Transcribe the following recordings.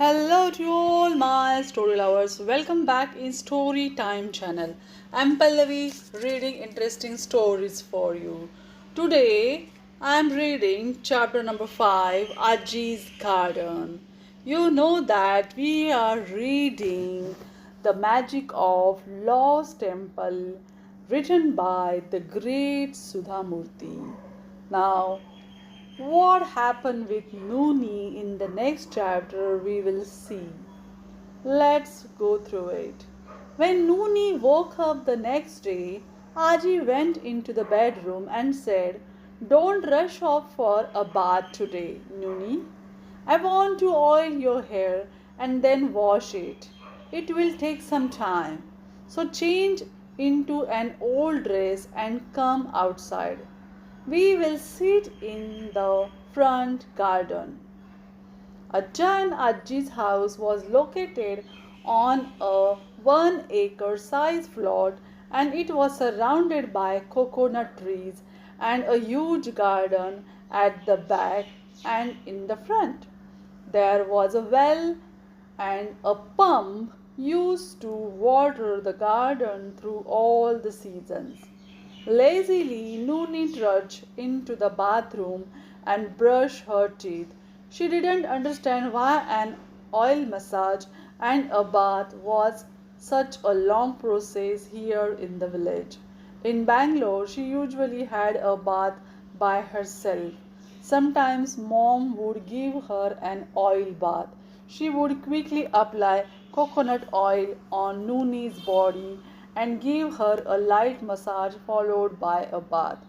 Hello to all my story lovers. Welcome back in Story Time channel. I'm Pallavi reading interesting stories for you. Today I'm reading chapter number 5 Ajji's Garden. You know that we are reading The Magic of Lost Temple written by the great Sudha Murty. Now what happened with Nooni in the next chapter we will see. Let's go through it. When Nooni woke up the next day, Ajji went into the bedroom and said, "Don't rush off for a bath today, Nooni. I want to oil your hair and then wash it. It will take some time. So change into an old dress and come outside. We will sit in the front garden." Ajja and Ajji's house was located on a 1 acre size plot and it was surrounded by coconut trees and a huge garden at the back and in the front. There was a well and a pump used to water the garden through all the seasons. Lazily, Nooni trudged into the bathroom and brushed her teeth. She didn't understand why an oil massage and a bath was such a long process here in the village. In Bangalore, she usually had a bath by herself. Sometimes mom would give her an oil bath. She would quickly apply coconut oil on Nooni's body and give her a light massage followed by a bath.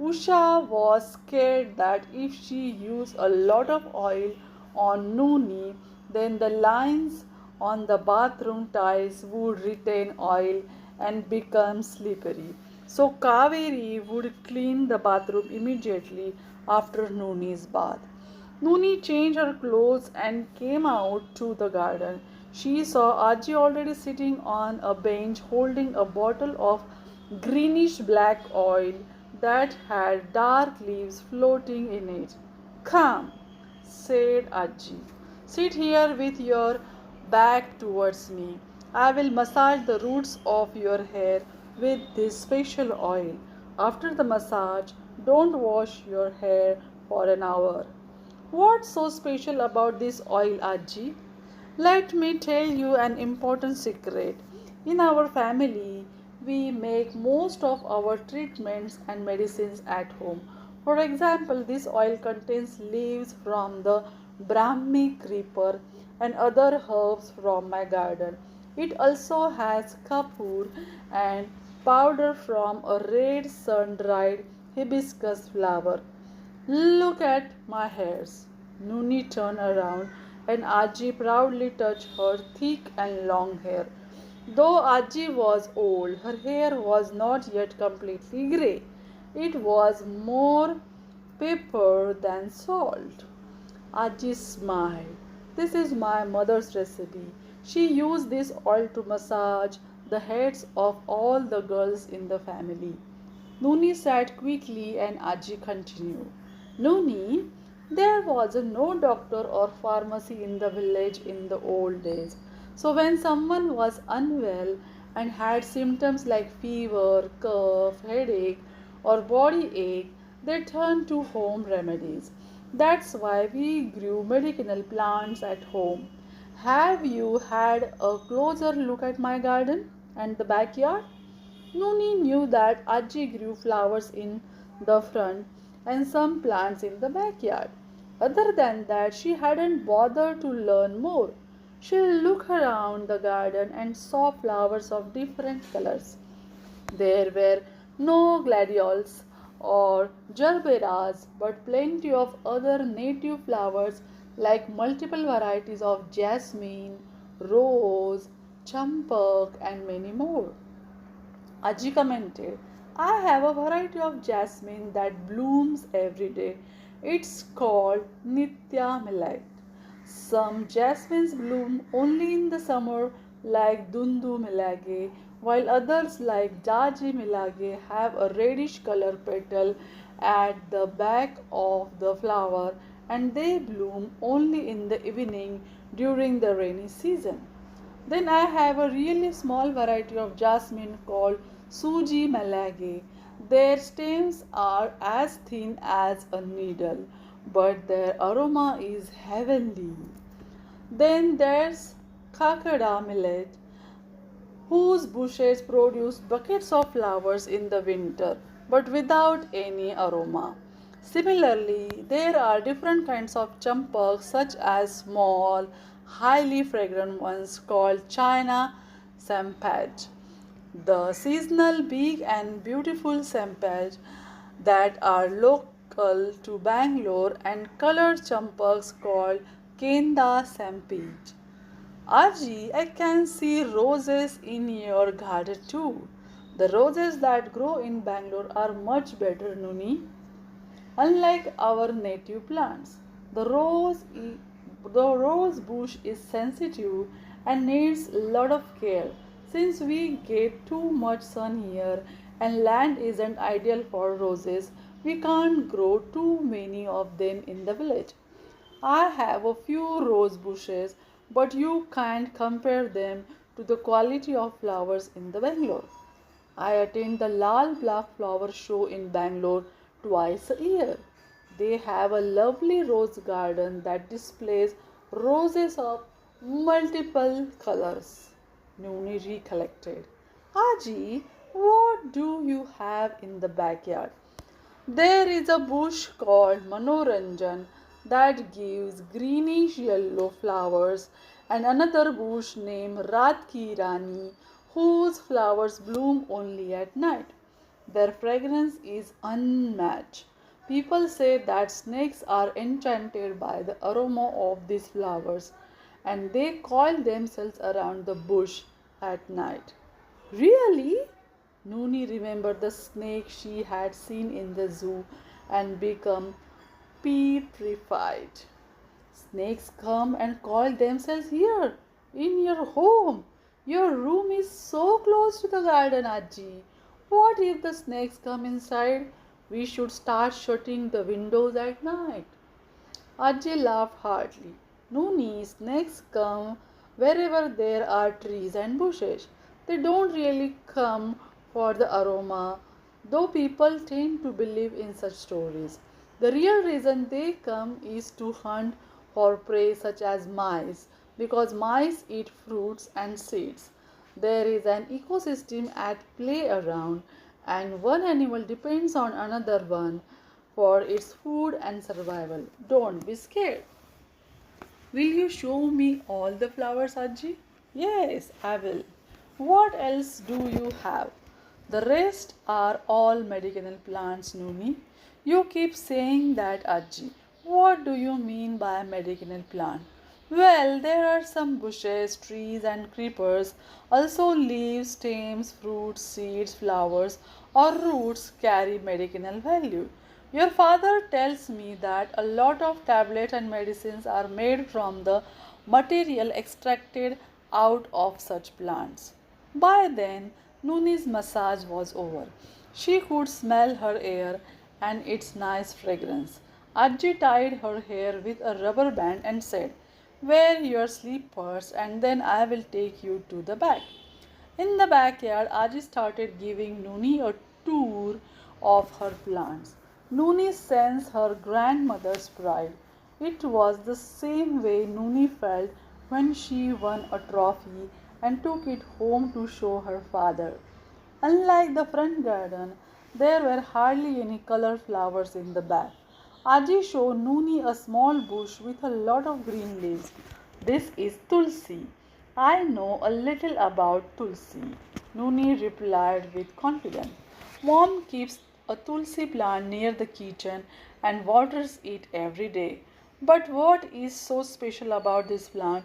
Usha was scared that if she used a lot of oil on Nooni, then the lines on the bathroom tiles would retain oil and become slippery. So Kaveri would clean the bathroom immediately after Nooni's bath. Nooni changed her clothes and came out to the garden. She saw Ajji already sitting on a bench holding a bottle of greenish black oil that had dark leaves floating in it. "Come," said Ajji. "Sit here with your back towards me. I will massage the roots of your hair with this special oil. After the massage, don't wash your hair for an hour." "What's so special about this oil, Ajji?" "Let me tell you an important secret. In our family, we make most of our treatments and medicines at home. For example, this oil contains leaves from the Brahmi creeper and other herbs from my garden. It also has kapoor and powder from a red sun-dried hibiscus flower. Look at my hairs." Nooni turned around and Ajji proudly touched her thick and long hair. Though Ajji was old, her hair was not yet completely grey. It was more pepper than salt. Ajji smiled. "This is my mother's recipe. She used this oil to massage the heads of all the girls in the family." Nooni sat quickly and Ajji continued. "Nooni, there was no doctor or pharmacy in the village in the old days. So when someone was unwell and had symptoms like fever, cough, headache, or body ache, they turned to home remedies. That's why we grew medicinal plants at home. Have you had a closer look at my garden and the backyard?" Nooni knew that Ajji grew flowers in the front and some plants in the backyard. Other than that, she hadn't bothered to learn more. She looked around the garden and saw flowers of different colors. There were no gladiolus or gerberas, but plenty of other native flowers like multiple varieties of jasmine, rose, champak, and many more. Ajji commented, "I have a variety of jasmine that blooms every day. It's called Nitya Millet. Some jasmines bloom only in the summer like Dundu Milage, while others like Jaji Milage have a reddish color petal at the back of the flower and they bloom only in the evening during the rainy season. Then I have a really small variety of jasmine called Suji Malage. Their stems are as thin as a needle, but their aroma is heavenly. Then there's Kakada millet, whose bushes produce buckets of flowers in the winter but without any aroma. Similarly, there are different kinds of champak, such as small, highly fragrant ones called China sampage, the seasonal big and beautiful sampage that are local to Bangalore, and colored champaks called Kenda sampage. Ajji, I can see roses in your garden too. The roses that grow in Bangalore are much better, Nooni. Unlike our native plants, the rose bush is sensitive and needs a lot of care. Since we get too much sun here and land isn't ideal for roses, we can't grow too many of them in the village. I have a few rose bushes, but you can't compare them to the quality of flowers in the Bangalore. I attend the Lal Black Flower Show in Bangalore twice a year. They have a lovely rose garden that displays roses of multiple colors. Nooni recollected. Aji, what do you have in the backyard? There is a bush called Manoranjan that gives greenish yellow flowers, and another bush named Rat Ki Rani whose flowers bloom only at night. Their fragrance is unmatched. People say that snakes are enchanted by the aroma of these flowers and they coil themselves around the bush at night. Really? Nooni remembered the snake she had seen in the zoo and become petrified. Snakes come and coil themselves here in your home. Your room is so close to the garden, Ajji. What if the snakes come inside? We should start shutting the windows at night. Ajay laughed heartily. Nooni, snakes come wherever there are trees and bushes. They don't really come for the aroma, though people tend to believe in such stories. The real reason they come is to hunt for prey such as mice, because mice eat fruits and seeds. There is an ecosystem at play around, and one animal depends on another one for its food and survival. Don't be scared. Will you show me all the flowers, Ajji? Yes, I will. What else do you have? The rest are all medicinal plants, Nooni. You keep saying that, Ajji. What do you mean by medicinal plant? Well, there are some bushes, trees, and creepers. Also, leaves, stems, fruits, seeds, flowers, or roots carry medicinal value. Your father tells me that a lot of tablets and medicines are made from the material extracted out of such plants. By then, Nooni's massage was over. She could smell her air and its nice fragrance. Ajji tied her hair with a rubber band and said, "Wear your slippers and then I will take you to the back." In the backyard, Ajji started giving Nooni a tour of her plants. Nooni sensed her grandmother's pride. It was the same way Nooni felt when she won a trophy and took it home to show her father. Unlike the front garden, there were hardly any colored flowers in the back. Ajji showed Nooni a small bush with a lot of green leaves. "This is Tulsi. I know a little about Tulsi," Nooni replied with confidence. "Mom keeps a Tulsi plant near the kitchen and waters it every day. But what is so special about this plant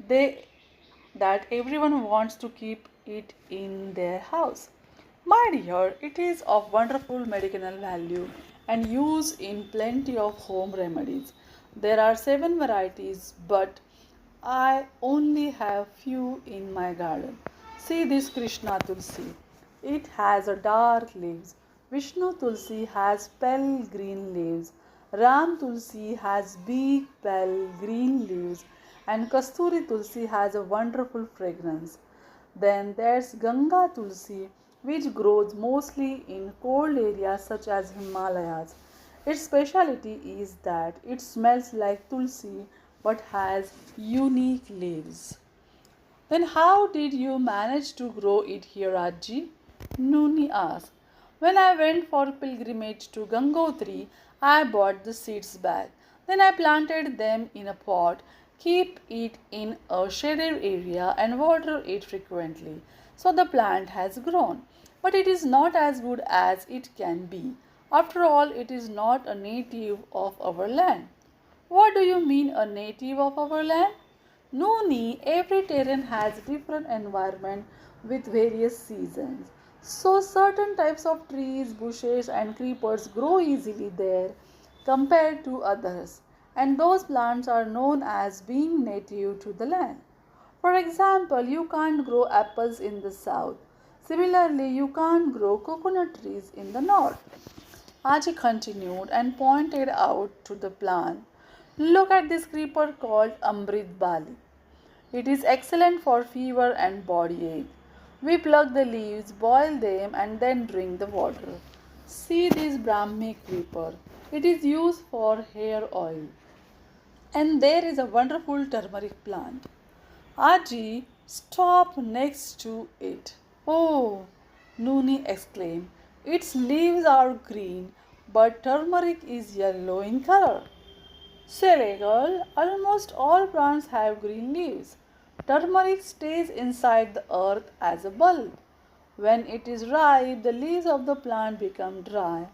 they, that everyone wants to keep it in their house? My dear, it is of wonderful medicinal value and used in plenty of home remedies. There are 7 varieties, but I only have few in my garden. See this Krishna Tulsi. It has a dark leaves. Vishnu Tulsi has pale green leaves. Ram Tulsi has big, pale green leaves, and Kasturi Tulsi has a wonderful fragrance. Then there's Ganga Tulsi, which grows mostly in cold areas such as Himalayas. Its speciality is that it smells like tulsi but has unique leaves. Then how did you manage to grow it here, Ajji? Nooni asked. When I went for pilgrimage to Gangotri, I bought the seeds back. Then I planted them in a pot, keep it in a shaded area and water it frequently. So the plant has grown. But it is not as good as it can be. After all, it is not a native of our land. What do you mean a native of our land? Nooni, every terrain has different environment with various seasons. So certain types of trees, bushes and creepers grow easily there compared to others. And those plants are known as being native to the land. For example, you can't grow apples in the south. Similarly, you can't grow coconut trees in the north. Aji continued and pointed out to the plant. Look at this creeper called Amrit Bali. It is excellent for fever and body ache. We pluck the leaves, boil them, and then drink the water. See this Brahmi creeper. It is used for hair oil. And there is a wonderful turmeric plant. Aji, stop next to it. Oh, Nooni exclaimed. Its leaves are green, but turmeric is yellow in color. Silly girl, almost all plants have green leaves. Turmeric stays inside the earth as a bulb. When it is ripe, the leaves of the plant become dry.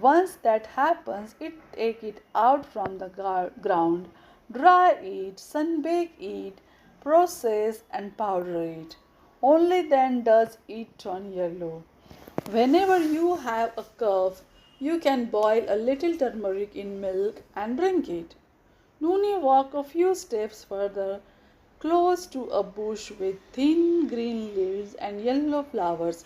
Once that happens, take it out from the ground, dry it, sunbake it, process and powder it. Only then does it turn yellow. Whenever you have a cough, you can boil a little turmeric in milk and drink it. Nooni walked a few steps further, close to a bush with thin green leaves and yellow flowers.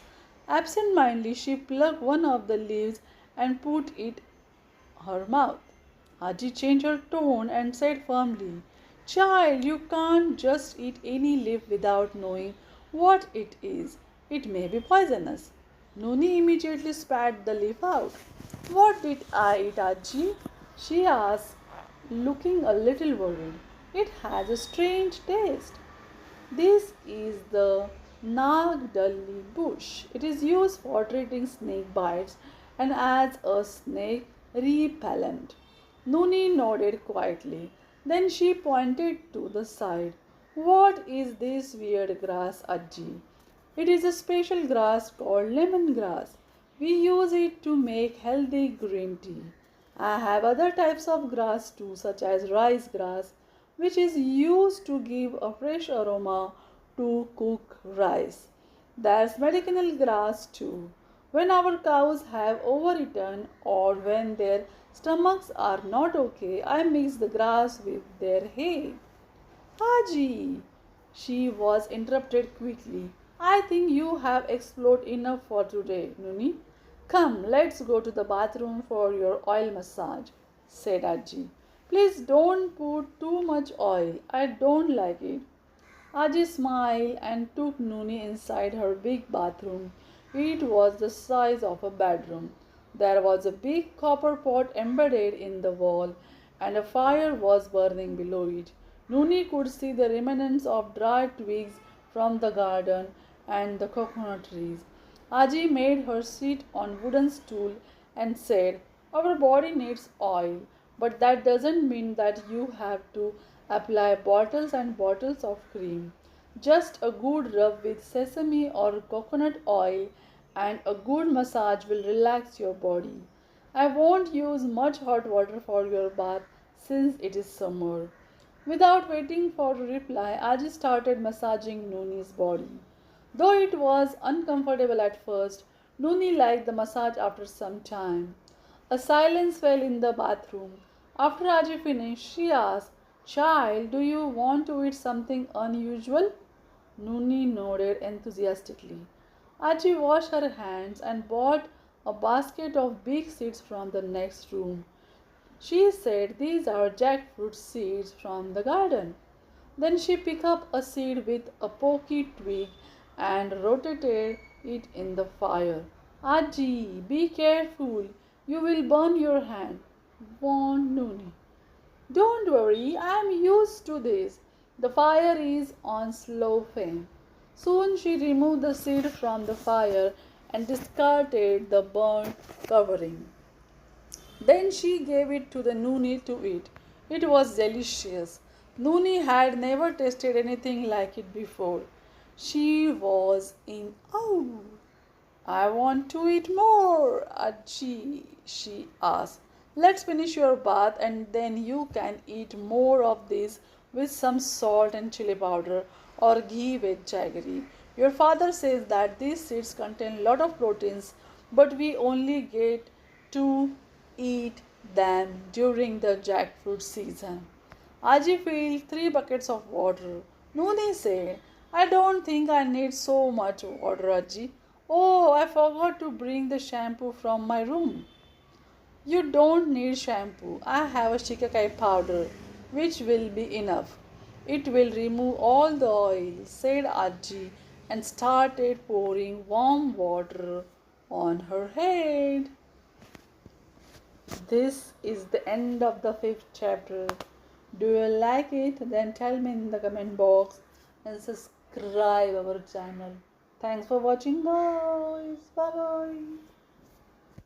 Absent-mindedly, she plucked one of the leaves and put it in her mouth. Aji changed her tone and said firmly, Child, you can't just eat any leaf without knowing what it is. It may be poisonous. Nooni immediately spat the leaf out. What did I eat, Ajji? She asked, looking a little worried. It has a strange taste. This is the Nagdalli bush. It is used for treating snake bites and as a snake repellent. Nooni nodded quietly. Then she pointed to the side. What is this weird grass, Ajji? It is a special grass called lemongrass. We use it to make healthy green tea. I have other types of grass too, such as rice grass, which is used to give a fresh aroma to cook rice. There's medicinal grass too. When our cows have overeaten or when their stomachs are not okay, I mix the grass with their hay. Haji, she was interrupted quickly. I think you have explored enough for today, Nooni. Come, let's go to the bathroom for your oil massage, said Ajji. Please don't put too much oil. I don't like it. Ajji smiled and took Nooni inside her big bathroom. It was the size of a bedroom. There was a big copper pot embedded in the wall, and a fire was burning below it. Nooni could see the remnants of dry twigs from the garden and the coconut trees. Ajji made her sit on wooden stool and said, Our body needs oil, but that doesn't mean that you have to apply bottles and bottles of cream. Just a good rub with sesame or coconut oil and a good massage will relax your body. I won't use much hot water for your bath since it is summer. Without waiting for a reply, Ajji started massaging Nooni's body. Though it was uncomfortable at first, Nooni liked the massage after some time. A silence fell in the bathroom. After Ajji finished, she asked, Child, do you want to eat something unusual? Nooni nodded enthusiastically. Ajji washed her hands and bought a basket of big seeds from the next room. She said, "These are jackfruit seeds from the garden." Then she picked up a seed with a pokey twig and rotated it in the fire. "Ajji, be careful, you will burn your hand," warned Nooni. "Don't worry, I am used to this. The fire is on slow flame." Soon she removed the seed from the fire and discarded the burnt covering. Then she gave it to the Nooni to eat. It was delicious. Nooni had never tasted anything like it before. She was in awe. "I want to eat more, Ajji," she asked. "Let's finish your bath and then you can eat more of this with some salt and chili powder or ghee with jaggery. Your father says that these seeds contain a lot of proteins, but we only get to eat them during the jackfruit season." Ajji filled 3 buckets of water. Nooni said, "I don't think I need so much water, Ajji. Oh, I forgot to bring the shampoo from my room." "You don't need shampoo. I have a shikakai powder, which will be enough. It will remove all the oil," said Ajji, and started pouring warm water on her head. This is the end of the 5th chapter. Do you like it? Then tell me in the comment box and subscribe our channel. Thanks for watching, guys. Bye bye.